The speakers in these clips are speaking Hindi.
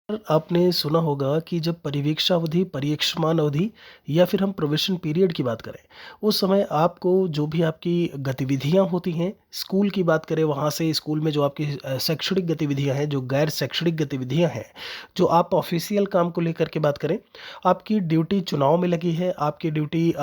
आपने सुना होगा कि जब परिवीक्षा अवधि, परीक्षमान अवधि या फिर हम प्रोबेशन पीरियड की बात करें, उस समय आपको जो भी आपकी गतिविधियाँ होती हैं, स्कूल की बात करें वहाँ से स्कूल में जो आपकी शैक्षणिक गतिविधियाँ हैं, जो गैर शैक्षणिक गतिविधियाँ हैं, जो आप ऑफ़िशियल काम को लेकर के बात करें, आपकी ड्यूटी चुनाव में लगी है, आपकी ड्यूटी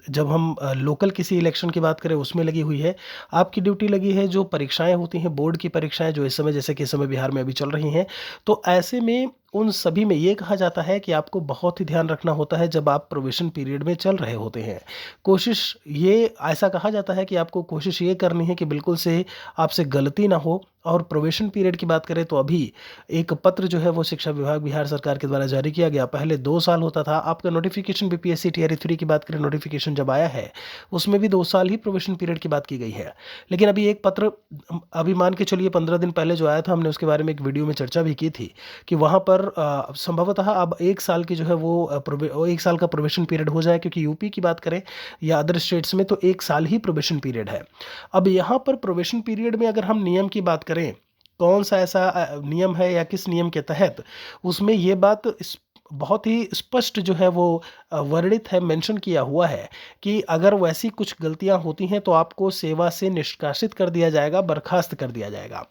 जब हम लोकल किसी इलेक्शन की बात करें उसमें लगी हुई है, आपकी ड्यूटी लगी है जो परीक्षाएँ होती हैं, बोर्ड की परीक्षाएँ जो इस समय जैसे कि इस समय बिहार में अभी चल रही हैं, तो ऐसे में उन सभी में ये कहा जाता है कि आपको बहुत ही ध्यान रखना होता है जब आप प्रोबेशन पीरियड में चल रहे होते हैं। कोशिश ये ऐसा कहा जाता है कि आपको कोशिश ये करनी है कि बिल्कुल से आपसे गलती ना हो और प्रोबेशन पीरियड की बात करें तो अभी एक पत्र जो है वो शिक्षा विभाग बिहार सरकार के द्वारा जारी किया गया। पहले 2 साल होता था, आपका नोटिफ़िकेशन बीपीएससी टियर 3 की बात करें नोटिफ़िकेशन जब आया है, उसमें भी 2 साल ही प्रोबेशन पीरियड की बात की गई है। लेकिन अभी एक पत्र अभी मान के चलिए 15 दिन पहले जो आया था, हमने उसके बारे में एक वीडियो में चर्चा भी की थी कि वहाँ पर संभवतः अब 1 साल की जो है वो 1 साल का प्रोबेशन पीरियड हो जाए क्योंकि यूपी की बात करें या अदर स्टेट्स में तो 1 साल ही प्रोबेशन पीरियड है। अब यहाँ पर प्रोबेशन पीरियड में अगर हम नियम की बात करें, कौन-सा ऐसा नियम है या किस नियम के तहत, उसमें ये बात बहुत ही स्पष्ट जो है वो वर्णित है, मेंशन किया हुआ है कि अगर वैसी कुछ गलतियाँ होती हैं तो आपको सेवा से निष्कासित कर दिया जाएगा, बर्खास्त कर दिया जाएगा।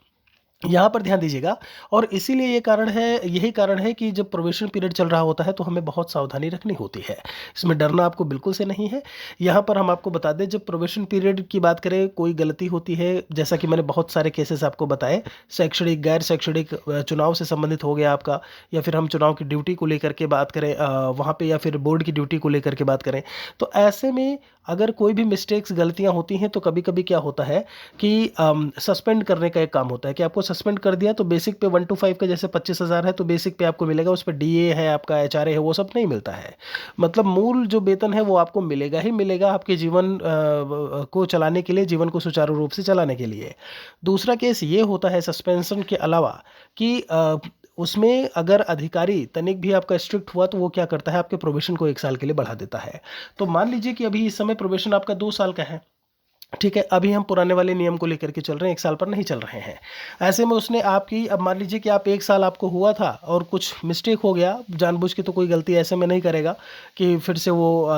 यहाँ पर ध्यान दीजिएगा और इसीलिए यही कारण है कि जब प्रोबेशन पीरियड चल रहा होता है तो हमें बहुत सावधानी रखनी होती है। इसमें डरना आपको बिल्कुल से नहीं है। यहाँ पर हम आपको बता दें जब प्रोबेशन पीरियड की बात करें कोई गलती होती है जैसा कि मैंने बहुत सारे केसेस आपको बताए, शैक्षणिक, गैर शैक्षणिक चुनाव से संबंधित हो गया आपका या फिर हम चुनाव की ड्यूटी को लेकर के बात करें वहाँ पे या फिर बोर्ड की ड्यूटी को लेकर के बात करें। तो ऐसे में अगर कोई भी मिस्टेक्स, गलतियाँ होती हैं तो कभी-कभी क्या होता है कि सस्पेंड करने का एक काम होता है कि आपको सस्पेंड कर दिया तो बेसिक पे 1 टू 5 का जैसे 25,000 है तो बेसिक पे आपको मिलेगा, उस पे डीए है, आपका एचआरए है, वो सब नहीं मिलता है। मतलब मूल जो वेतन है वो आपको मिलेगा ही मिलेगा आपके जीवन को चलाने के लिए, जीवन को सुचारू रूप से चलाने के लिए। दूसरा केस ये होता है सस्पेंशन के अलावा कि उसमें अगर अधिकारी तनिक भी आपका स्ट्रिक्ट हुआ तो वो क्या करता है आपके प्रोबेशन को 1 साल के लिए बढ़ा देता है। तो मान लीजिए कि अभी इस समय प्रोबेशन आपका 2 साल का है। ठीक है, अभी हम पुराने वाले नियम को लेकर के चल रहे हैं, 1 साल पर नहीं चल रहे हैं। ऐसे में उसने आपकी अब मान लीजिए कि आप 1 साल आपको हुआ था और कुछ मिस्टेक हो गया, जानबूझ के तो कोई गलती ऐसे में नहीं करेगा कि फिर से वो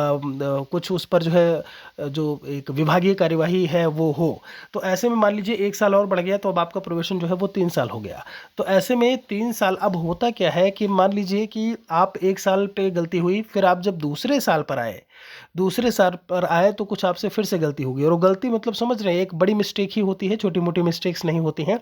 कुछ उस पर जो है जो एक विभागीय कार्यवाही है वो हो। तो ऐसे में मान लीजिए 1 साल और बढ़ गया तो अब आपका प्रोबेशन जो है वो 3 साल हो गया। तो ऐसे में 3 साल अब होता क्या है कि मान लीजिए कि आप 1 साल पे गलती हुई, फिर आप जब दूसरे साल पर आए तो कुछ आपसे फिर से गलती होगी और वो गलती मतलब समझ रहे हैं एक बड़ी मिस्टेक ही होती है, छोटी-मोटी मिस्टेक्स नहीं होती हैं।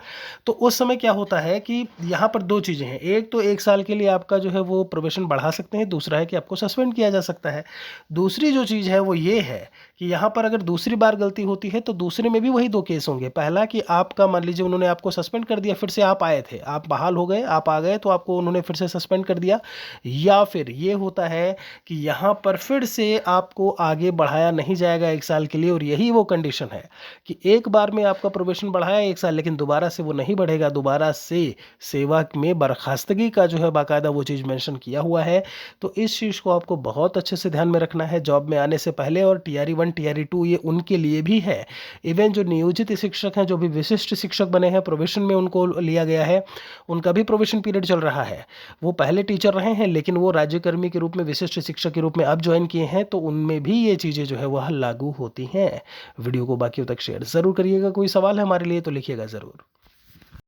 तो उस समय क्या होता है कि यहाँ पर 2 चीज़ें हैं, एक तो 1 साल के लिए आपका जो है वो प्रोबेशन बढ़ा सकते हैं, दूसरा है कि आपको सस्पेंड किया जा सकता है। दूसरी जो चीज़ है वो ये है कि यहाँ पर अगर दूसरी बार गलती होती है तो दूसरे में भी वही 2 केस होंगे। पहला कि आपका मान लीजिए उन्होंने आपको सस्पेंड कर दिया, फिर से आप आए थे, आप बहाल हो गए, आप आ गए तो आपको उन्होंने फिर से सस्पेंड कर दिया या फिर ये होता है कि यहाँ पर फिर से आपको आगे बढ़ाया नहीं जाएगा 1 साल के लिए और यही वो कंडीशन है कि एक बार में आपका प्रोबेशन बढ़ाया 1 साल लेकिन दोबारा से वो नहीं बढ़ेगा, दोबारा से सेवा में बर्खास्तगी का जो है बाकायदा वो चीज़ मेंशन किया हुआ है। तो इस चीज़ को आपको बहुत अच्छे से ध्यान में रखना है जॉब में आने से पहले और टीआरई 1, टीआरई 2 ये उनके लिए भी है। इवन जो नियोजित शिक्षक हैं, जो भी विशिष्ट शिक्षक बने हैं, प्रोबेशन में उनको लिया गया है, उनका भी प्रोबेशन पीरियड चल रहा है। वो पहले टीचर रहे हैं लेकिन वो राज्यकर्मी के रूप में, विशिष्ट शिक्षक के रूप में अब ज्वाइन किए हैं तो उनमें भी ये चीज़ें जो है वह लागू होती हैं। वीडियो को बाकियों तक शेयर ज़रूर करिएगा। कोई सवाल है हमारे लिए तो लिखिएगा ज़रूर।